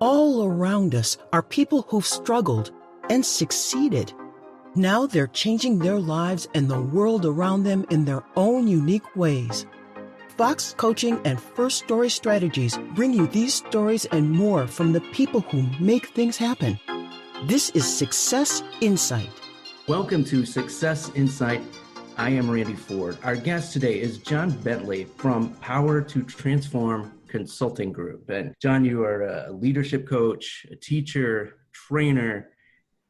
All around us are people who've struggled and succeeded. Now they're changing their lives and the world around them in their own unique ways. Fox Coaching and First Story Strategies bring you these stories and more from the people who make things happen. This is Success Insight. Welcome to Success Insight. I am Randy Ford. Our guest today is John Bentley from Power to Transform Consulting Group. And John, you are a leadership coach, a teacher, trainer,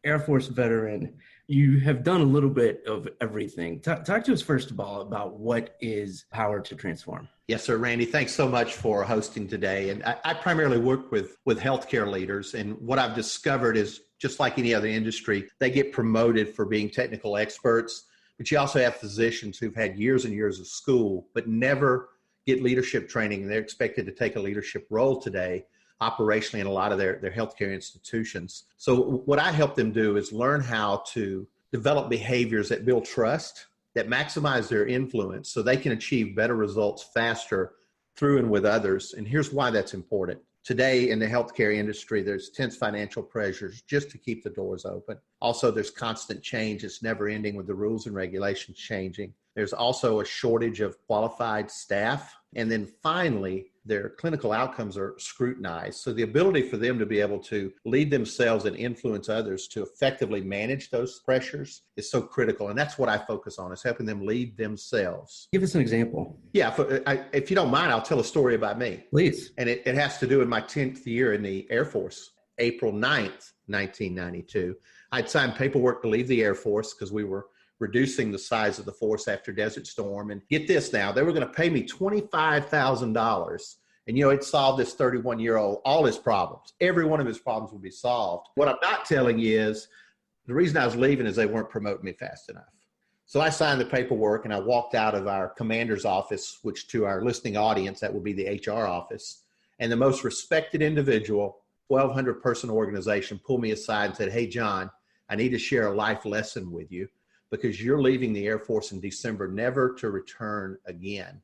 Air Force veteran. You have done a little bit of everything. Talk to us first of all about what is Power to Transform. Yes, sir, Randy. Thanks so much for hosting today. And I primarily work with healthcare leaders. And what I've discovered is just like any other industry, they get promoted for being technical experts. But you also have physicians who've had years and years of school, but never get leadership training. And they're expected to take a leadership role today operationally in a lot of their healthcare institutions. So what I help them do is learn how to develop behaviors that build trust, that maximize their influence so they can achieve better results faster through and with others. And here's why that's important. Today in the healthcare industry, there's tense financial pressures just to keep the doors open. Also, there's constant change. It's never ending with the rules and regulations changing. There's also a shortage of qualified staff. And then finally, their clinical outcomes are scrutinized. So the ability for them to be able to lead themselves and influence others to effectively manage those pressures is so critical. And that's what I focus on, is helping them lead themselves. Give us an example. Yeah, if you don't mind, I'll tell a story about me. Please. And it has to do with my 10th year in the Air Force, April 9th, 1992. I'd signed paperwork to leave the Air Force because we were reducing the size of the force after Desert Storm. And get this now, they were going to pay me $25,000. And, it solved this 31-year-old, all his problems. Every one of his problems would be solved. What I'm not telling you is the reason I was leaving is they weren't promoting me fast enough. So I signed the paperwork and I walked out of our commander's office, which to our listening audience, that would be the HR office. And the most respected individual, 1,200 person organization, pulled me aside and said, "Hey, John, I need to share a life lesson with you, because you're leaving the Air Force in December, never to return again."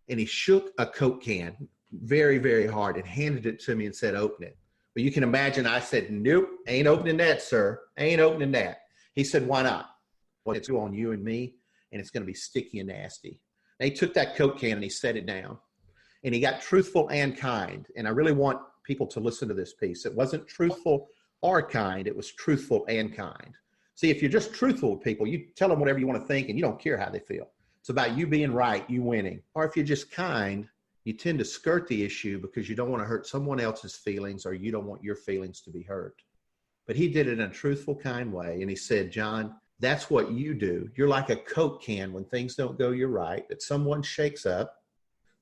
And he shook a Coke can very, very hard and handed it to me and said, "Open it." But you can imagine I said, "Nope, ain't opening that, sir. Ain't opening that." He said, "Why not?" "Well, it's on you and me, and it's going to be sticky and nasty." And he took that Coke can and he set it down. And he got truthful and kind. And I really want people to listen to this piece. It wasn't truthful or kind. It was truthful and kind. See, if you're just truthful with people, you tell them whatever you want to think and you don't care how they feel. It's about you being right, you winning. Or if you're just kind, you tend to skirt the issue because you don't want to hurt someone else's feelings, or you don't want your feelings to be hurt. But he did it in a truthful, kind way. And he said, "John, that's what you do. You're like a Coke can when things don't go your right, that someone shakes up,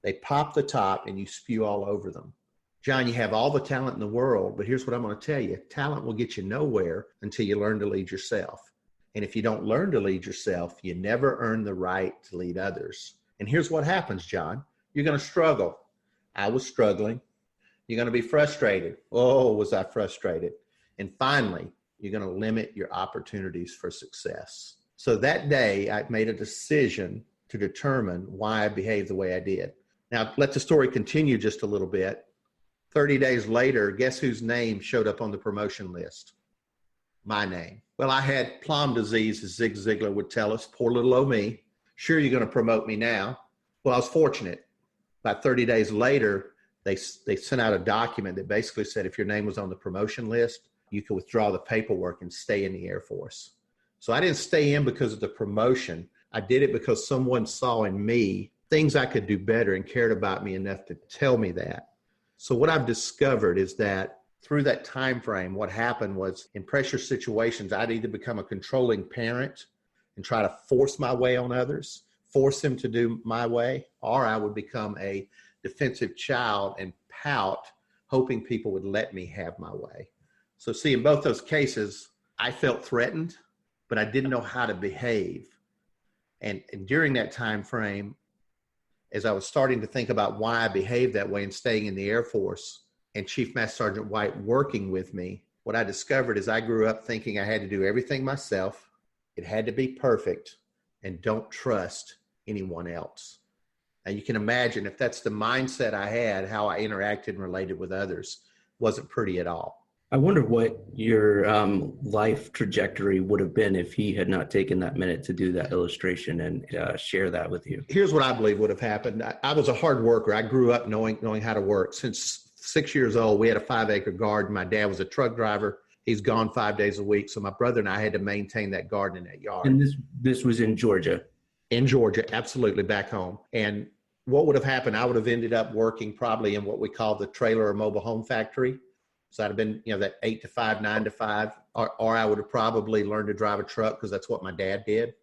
they pop the top, and you spew all over them. John, you have all the talent in the world, but here's what I'm going to tell you. Talent will get you nowhere until you learn to lead yourself. And if you don't learn to lead yourself, you never earn the right to lead others. And here's what happens, John. You're going to struggle." I was struggling. You're going to be frustrated. Oh, was I frustrated. And finally, you're going to limit your opportunities for success. So that day, I made a decision to determine why I behaved the way I did. Now, let the story continue just a little bit. 30 days later, guess whose name showed up on the promotion list? My name. Well, I had Plum disease, as Zig Ziglar would tell us. Poor little old me. Sure, you're going to promote me now. Well, I was fortunate. About 30 days later, they sent out a document that basically said if your name was on the promotion list, you could withdraw the paperwork and stay in the Air Force. So I didn't stay in because of the promotion. I did it because someone saw in me things I could do better and cared about me enough to tell me that. So what I've discovered is that through that time frame, what happened was in pressure situations, I'd either become a controlling parent and try to force my way on others, force them to do my way, or I would become a defensive child and pout, hoping people would let me have my way. So see, in both those cases, I felt threatened, but I didn't know how to behave. And during that time frame, as I was starting to think about why I behaved that way and staying in the Air Force, and Chief Master Sergeant White working with me, what I discovered is I grew up thinking I had to do everything myself. It had to be perfect, and don't trust anyone else. Now you can imagine if that's the mindset I had, how I interacted and related with others. wasn't pretty at all. I wonder what your life trajectory would have been if he had not taken that minute to do that illustration and share that with you. Here's what I believe would have happened. I was a hard worker. I grew up knowing how to work. Since 6 years old, we had a 5-acre garden. My dad was a truck driver. He's gone 5 days a week. So my brother and I had to maintain that garden in that yard. And this was in Georgia? In Georgia, absolutely, back home. And what would have happened, I would have ended up working probably in what we call the trailer or mobile home factory. So I'd have been, that 8 to 5, 9 to 5, or I would have probably learned to drive a truck because that's what my dad did.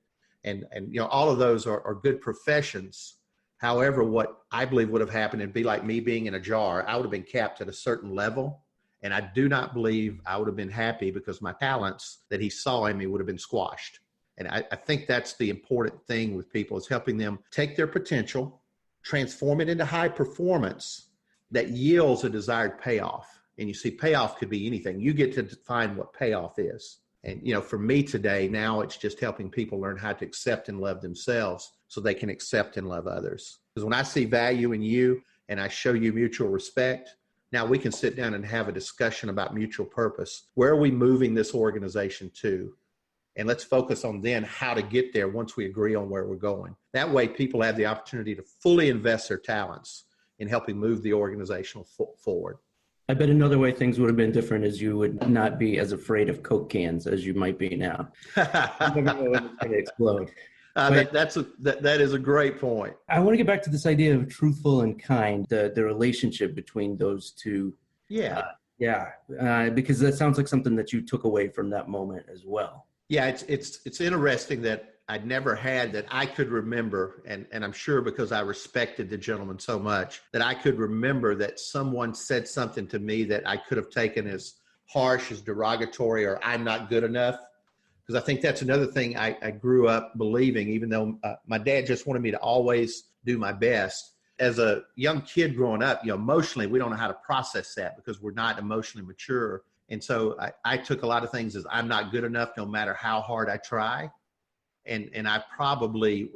And all of those are good professions. However, what I believe would have happened, it'd be like me being in a jar. I would have been capped at a certain level. And I do not believe I would have been happy because my talents that he saw in me would have been squashed. And I think that's the important thing with people, is helping them take their potential, transform it into high performance that yields a desired payoff. And you see, payoff could be anything. You get to define what payoff is. And, for me today, now it's just helping people learn how to accept and love themselves so they can accept and love others. Because when I see value in you and I show you mutual respect, now we can sit down and have a discussion about mutual purpose. Where are we moving this organization to? And let's focus on then how to get there once we agree on where we're going. That way, people have the opportunity to fully invest their talents in helping move the organization forward. I bet another way things would have been different is you would not be as afraid of Coke cans as you might be now. You never know when it's going to explode. That is a great point. I want to get back to this idea of truthful and kind, the relationship between those two. Yeah. Because that sounds like something that you took away from that moment as well. Yeah, it's interesting that I'd never had that I could remember, and I'm sure because I respected the gentleman so much, that I could remember that someone said something to me that I could have taken as harsh, as derogatory, or I'm not good enough. Because I think that's another thing I grew up believing, even though my dad just wanted me to always do my best. As a young kid growing up, emotionally, we don't know how to process that because we're not emotionally mature. And so I took a lot of things as I'm not good enough no matter how hard I try. And I probably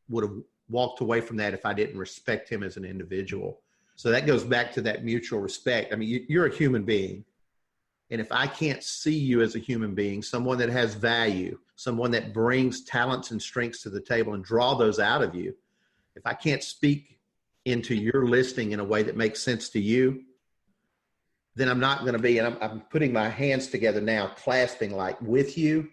would have walked away from that if I didn't respect him as an individual. So that goes back to that mutual respect. I mean, you're a human being. And if I can't see you as a human being, someone that has value, someone that brings talents and strengths to the table and draw those out of you, if I can't speak into your listing in a way that makes sense to you, then I'm not going to be, and I'm putting my hands together now, clasping like with you,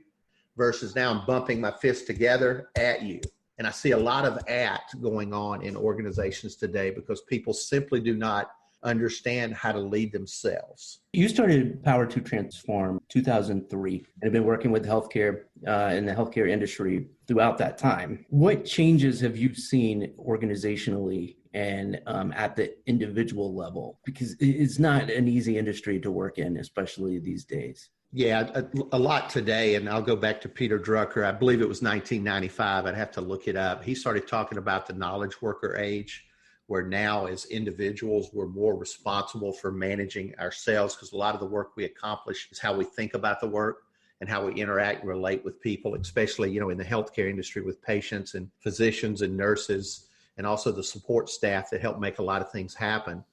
versus now I'm bumping my fists together at you. And I see a lot of at going on in organizations today because people simply do not understand how to lead themselves. You started Power to Transform 2003 and have been working with healthcare in the healthcare industry throughout that time. What changes have you seen organizationally and at the individual level? Because it's not an easy industry to work in, especially these days. Yeah, a lot today. And I'll go back to Peter Drucker. I believe it was 1995. I'd have to look it up. He started talking about the knowledge worker age, where now as individuals, we're more responsible for managing ourselves because a lot of the work we accomplish is how we think about the work and how we interact and relate with people, especially, in the healthcare industry with patients and physicians and nurses, and also the support staff that help make a lot of things happen.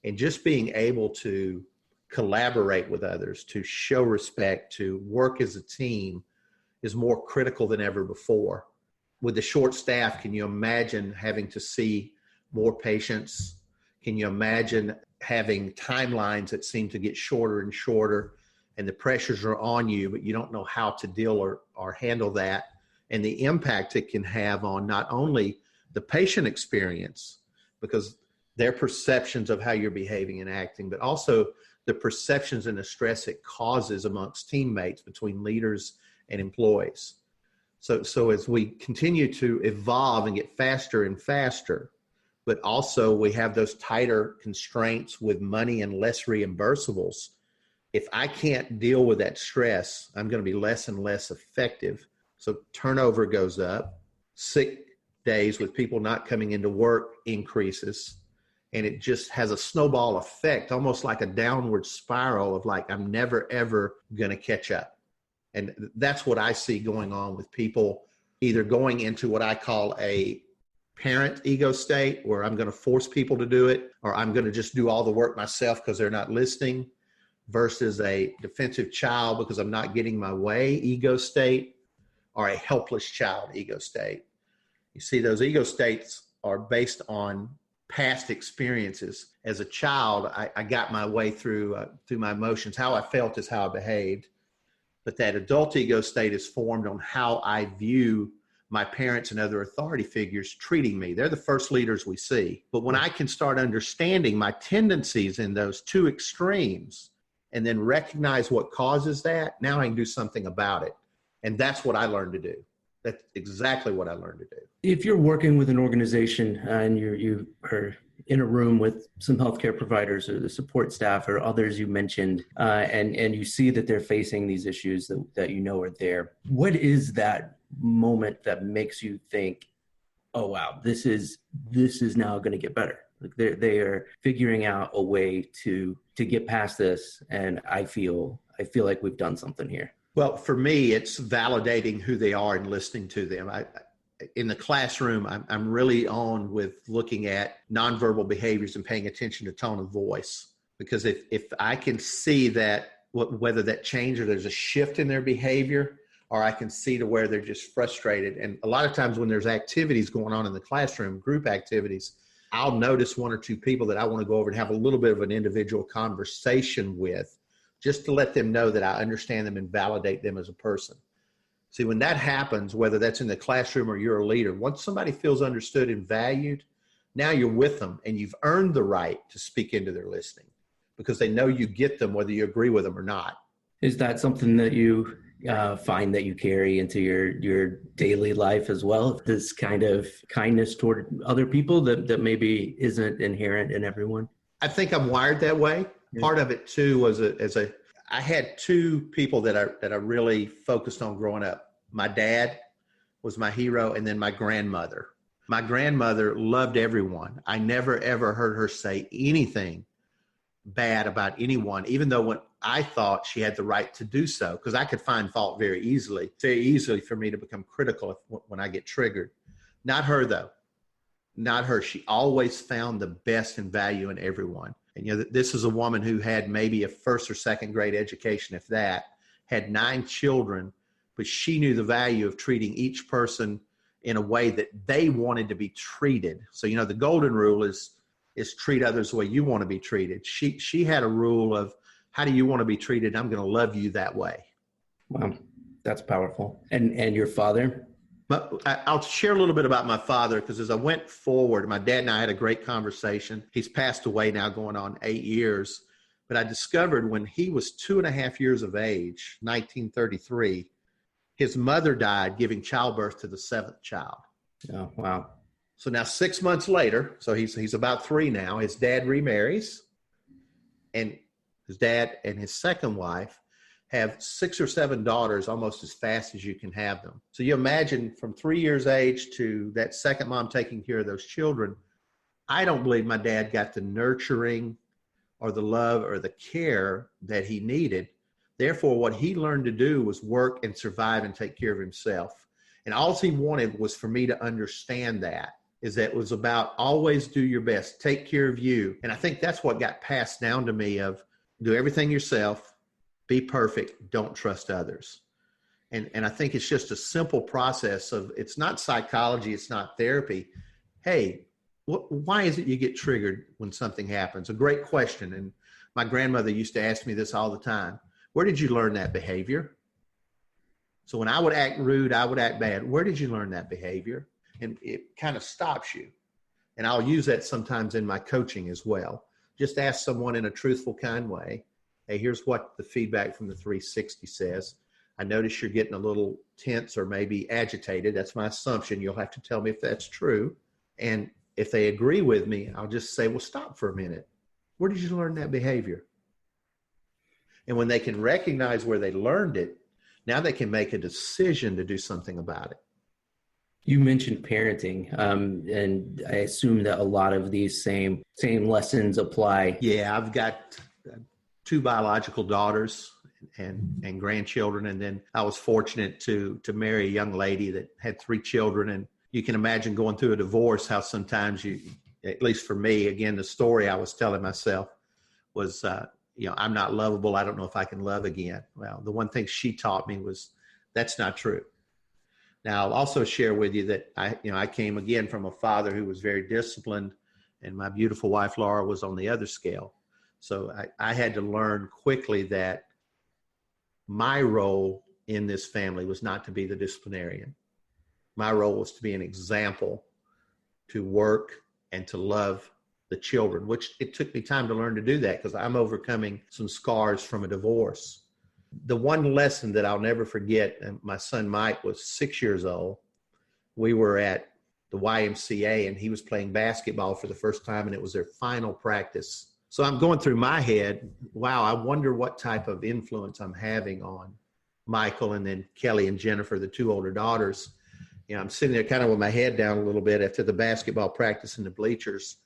And just being able to collaborate with others, to show respect, to work as a team is more critical than ever before. With the short staff, can you imagine having to see more patients? Can you imagine having timelines that seem to get shorter and shorter, and the pressures are on you, but you don't know how to deal or handle that, and the impact it can have on not only the patient experience, because their perceptions of how you're behaving and acting, but also the perceptions and the stress it causes amongst teammates, between leaders and employees. So as we continue to evolve and get faster and faster, but also we have those tighter constraints with money and less reimbursables. If I can't deal with that stress, I'm going to be less and less effective. So turnover goes up, sick days with people not coming into work increases, and it just has a snowball effect, almost like a downward spiral of like, I'm never, ever going to catch up. And that's what I see going on with people either going into what I call a parent ego state where I'm going to force people to do it, or I'm going to just do all the work myself because they're not listening, versus a defensive child because I'm not getting my way ego state, or a helpless child ego state. You see, those ego states are based on past experiences. As a child, I got my way through my emotions. How I felt is how I behaved. But that adult ego state is formed on how I view my parents and other authority figures treating me. They're the first leaders we see. But when I can start understanding my tendencies in those two extremes and then recognize what causes that, now I can do something about it. And that's what I learned to do. That's exactly what I learned to do. If you're working with an organization and you are in a room with some healthcare providers or the support staff or others you mentioned, and you see that they're facing these issues that you know are there, what is that moment that makes you think, oh, wow, this is now going to get better? Like they are figuring out a way to get past this, and I feel like we've done something here. Well, for me, it's validating who they are and listening to them. In the classroom, I'm really on with looking at nonverbal behaviors and paying attention to tone of voice. Because if I can see that, whether that change or there's a shift in their behavior, or I can see to where they're just frustrated. And a lot of times when there's activities going on in the classroom, group activities, I'll notice one or two people that I want to go over and have a little bit of an individual conversation with, just to let them know that I understand them and validate them as a person. See, when that happens, whether that's in the classroom or you're a leader, once somebody feels understood and valued, now you're with them and you've earned the right to speak into their listening because they know you get them whether you agree with them or not. Is that something that you find that you carry into your daily life as well? This kind of kindness toward other people that maybe isn't inherent in everyone? I think I'm wired that way. Part of it too was I had two people that I really focused on growing up. My dad was my hero, and then my grandmother. My grandmother loved everyone. I never ever heard her say anything bad about anyone, even though when I thought she had the right to do so, because I could find fault very easily for me to become critical when I get triggered. Not her though. Not her. She always found the best and value in everyone. And, this is a woman who had maybe a first or second grade education, if that, had 9 children, but she knew the value of treating each person in a way that they wanted to be treated. So, the golden rule is treat others the way you want to be treated. She had a rule of, how do you want to be treated? I'm going to love you that way. Wow, that's powerful. And your father? But I'll share a little bit about my father, because as I went forward, my dad and I had a great conversation. He's passed away now going on 8 years. But I discovered when he was 2.5 years of age, 1933, his mother died giving childbirth to the 7th child. Oh, wow. So now 6 months later, so he's about 3 now, his dad remarries. And his dad and his second wife have 6 or 7 daughters almost as fast as you can have them. So you imagine from 3 years age to that second mom taking care of those children. I don't believe my dad got the nurturing or the love or the care that he needed. Therefore, what he learned to do was work and survive and take care of himself. And all he wanted was for me to understand that it was about always do your best, take care of you. And I think that's what got passed down to me of do everything yourself, be perfect, don't trust others. And I think it's just a simple process of, it's not psychology, it's not therapy. Hey, why is it you get triggered when something happens? A great question. And my grandmother used to ask me this all the time. Where did you learn that behavior? So when I would act rude, I would act bad. Where did you learn that behavior? And it kind of stops you. And I'll use that sometimes in my coaching as well. Just ask someone in a truthful, kind way. Hey, here's what the feedback from the 360 says. I notice you're getting a little tense or maybe agitated. That's my assumption. You'll have to tell me if that's true. And if they agree with me, I'll just say, well, stop for a minute. Where did you learn that behavior? And when they can recognize where they learned it, now they can make a decision to do something about it. You mentioned parenting, and I assume that a lot of these same lessons apply. Yeah, I've got 2 biological daughters and grandchildren, and then I was fortunate to marry a young lady that had 3 children. And you can imagine going through a divorce, how sometimes you, at least for me, again, the story I was telling myself was, I'm not lovable. I don't know if I can love again. Well, the one thing she taught me was that's not true. Now, I'll also share with you that I came again from a father who was very disciplined, and my beautiful wife, Laura, was on the other scale. So I had to learn quickly that my role in this family was not to be the disciplinarian. My role was to be an example, to work and to love the children, which it took me time to learn to do that because I'm overcoming some scars from a divorce. The one lesson that I'll never forget, and my son Mike was 6 years old. We were at the YMCA and he was playing basketball for the first time and it was their final practice. So I'm going through my head, wow, I wonder what type of influence I'm having on Michael and then Kelly and Jennifer, the two older daughters. I'm sitting there kind of with my head down a little bit after the basketball practice in the bleachers.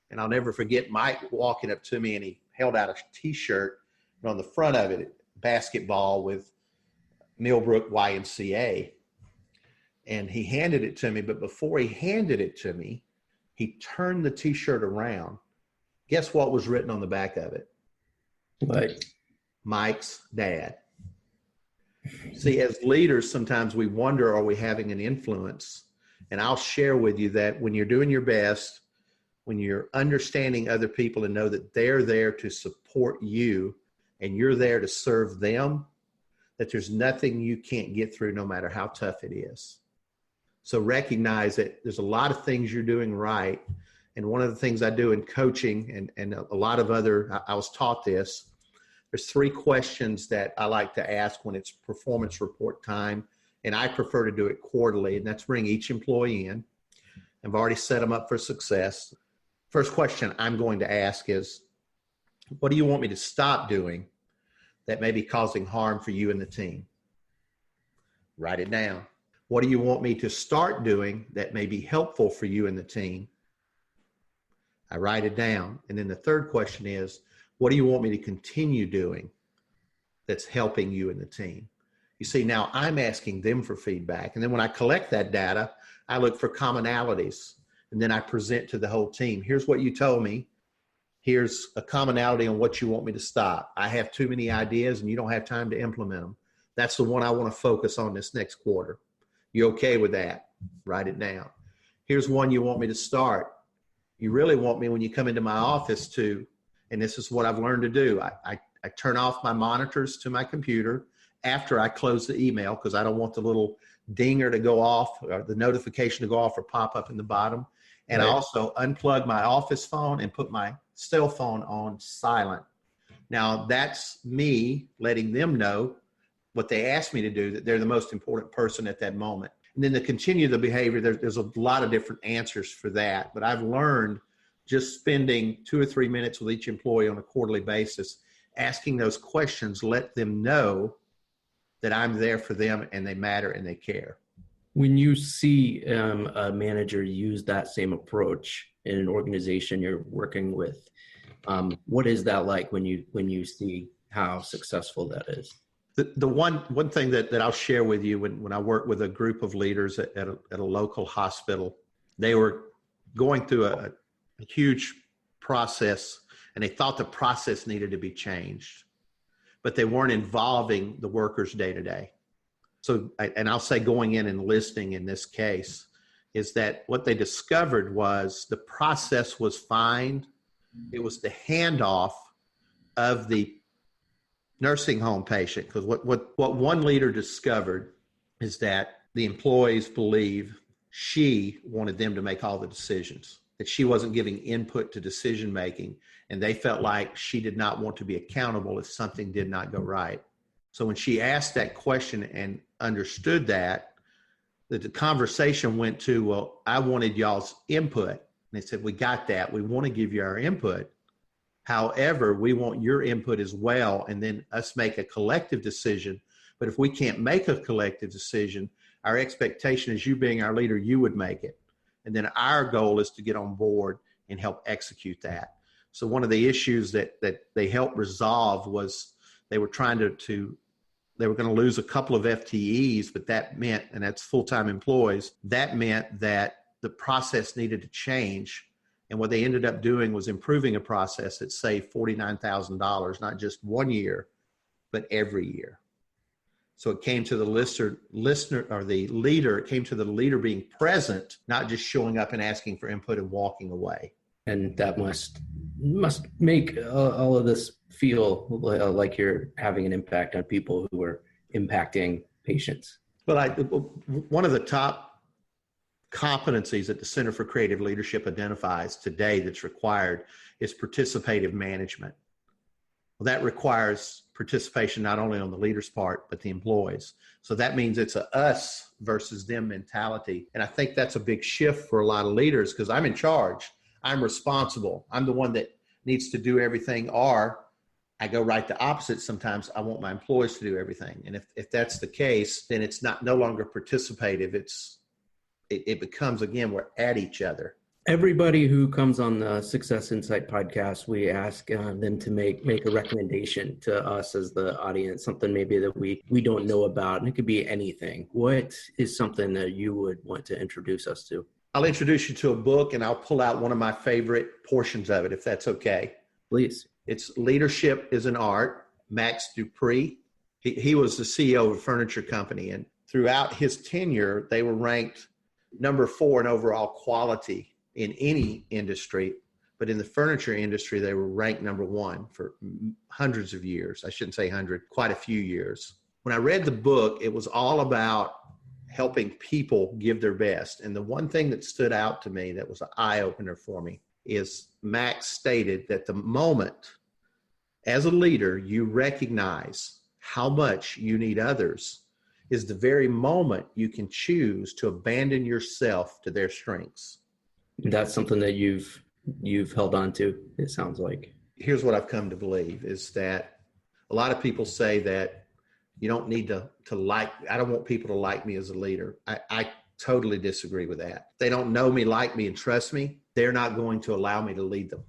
And I'll never forget Mike walking up to me and he held out a T-shirt and on the front of it, basketball with Millbrook YMCA. And he handed it to me, but before he handed it to me, he turned the T-shirt around. Guess what was written on the back of it? What? Mike's dad. See, as leaders, sometimes we wonder, are we having an influence? And I'll share with you that when you're doing your best, when you're understanding other people and know that they're there to support you and you're there to serve them, that there's nothing you can't get through no matter how tough it is. So recognize that there's a lot of things you're doing right. And one of the things I do in coaching and a lot of other, I was taught this, there's 3 questions that I like to ask when it's performance report time. And I prefer to do it quarterly, and that's bring each employee in. I've already set them up for success. First question I'm going to ask is, what do you want me to stop doing that may be causing harm for you and the team? Write it down. What do you want me to start doing that may be helpful for you and the team? I write it down. And then the third question is, what do you want me to continue doing that's helping you and the team? You see, now I'm asking them for feedback. And then when I collect that data, I look for commonalities. And then I present to the whole team. Here's what you told me. Here's a commonality on what you want me to stop. I have too many ideas and you don't have time to implement them. That's the one I want to focus on this next quarter. You okay with that? Write it down. Here's one you want me to start. You really want me when you come into my office to, and this is what I've learned to do. I turn off my monitors to my computer after I close the email because I don't want the little dinger to go off or the notification to go off or pop up in the bottom. And right. I also unplug my office phone and put my cell phone on silent. Now that's me letting them know what they asked me to do, that they're the most important person at that moment. And then to continue the behavior, there's a lot of different answers for that. But I've learned just spending 2 or 3 minutes with each employee on a quarterly basis, asking those questions, let them know that I'm there for them and they matter and they care. When you see a manager use that same approach in an organization you're working with, what is that like when you see how successful that is? The one thing that I'll share with you when I work with a group of leaders at a local hospital, they were going through a huge process and they thought the process needed to be changed, but they weren't involving the workers day to day. So, and I'll say going in and listening in this case, is that what they discovered was the process was fine. It was the handoff of the nursing home patient. Because what one leader discovered is that the employees believe she wanted them to make all the decisions, that she wasn't giving input to decision making, and they felt like she did not want to be accountable if something did not go right. So when she asked that question and understood that the conversation went to, well, I wanted y'all's input. And they said, we got that. We want to give you our input. However, we want your input as well, and then us make a collective decision. But if we can't make a collective decision, our expectation is you being our leader, you would make it. And then our goal is to get on board and help execute that. So one of the issues that they helped resolve was they were trying to They were going to lose a couple of FTEs, but that meant, and that's full-time employees, that meant that the process needed to change. And what they ended up doing was improving a process that saved $49,000, not just 1 year, but every year. So it came to the leader, it came to the leader being present, not just showing up and asking for input and walking away. And that must make all of this feel like you're having an impact on people who are impacting patients. Well, one of the top competencies that the Center for Creative Leadership identifies today that's required is participative management. Well, that requires participation not only on the leader's part, but the employees. So that means it's a us versus them mentality. And I think that's a big shift for a lot of leaders, because I'm in charge. I'm responsible. I'm the one that needs to do everything, or I go right the opposite. Sometimes I want my employees to do everything. And if that's the case, then it's no longer participative. It becomes, again, we're at each other. Everybody who comes on the Success Insight podcast, we ask them to make a recommendation to us as the audience, something maybe that we don't know about, and it could be anything. What is something that you would want to introduce us to? I'll introduce you to a book, and I'll pull out one of my favorite portions of it, if that's okay. Please. It's Leadership is an Art, Max Dupree. He was the CEO of a furniture company, and throughout his tenure, they were ranked number 4 in overall quality in any industry, but in the furniture industry, they were ranked number 1 for hundreds of years. I shouldn't say 100, quite a few years. When I read the book, it was all about helping people give their best. And the one thing that stood out to me that was an eye-opener for me is Max stated that the moment as a leader you recognize how much you need others is the very moment you can choose to abandon yourself to their strengths. That's something that you've held on to, it sounds like. Here's what I've come to believe is that a lot of people say that you don't need to like, I don't want people to like me as a leader. I totally disagree with that. If they don't know me, like me, and trust me, they're not going to allow me to lead them.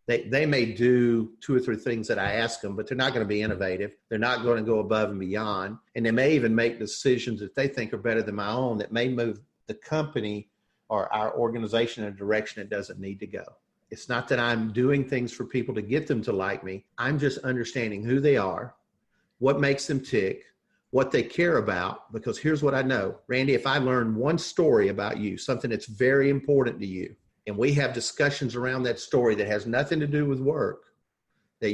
They may do 2 or 3 things that I ask them, but they're not going to be innovative. They're not going to go above and beyond. And they may even make decisions that they think are better than my own that may move the company or our organization in a direction it doesn't need to go. It's not that I'm doing things for people to get them to like me. I'm just understanding who they are, what makes them tick, what they care about, because here's what I know. Randy, if I learn one story about you, something that's very important to you, and we have discussions around that story that has nothing to do with work, that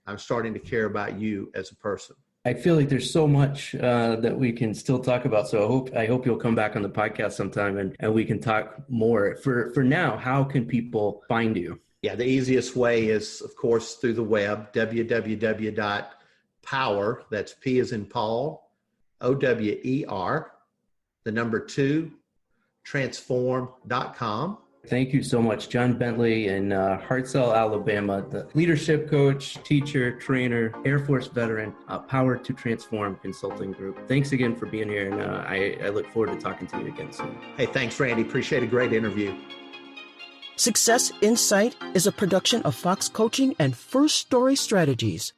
I'm starting to care about you as a person. I feel like there's so much that we can still talk about. So I hope you'll come back on the podcast sometime and we can talk more. For now, how can people find you? Yeah, the easiest way is, of course, through the web, www.power, that's P as in Paul, OWER, the number 2, transform.com. Thank you so much, John Bentley in Hartselle, Alabama, the leadership coach, teacher, trainer, Air Force veteran, Power to Transform Consulting Group. Thanks again for being here, and I look forward to talking to you again soon. Hey, thanks, Randy. Appreciate a great interview. Success Insight is a production of Fox Coaching and First Story Strategies.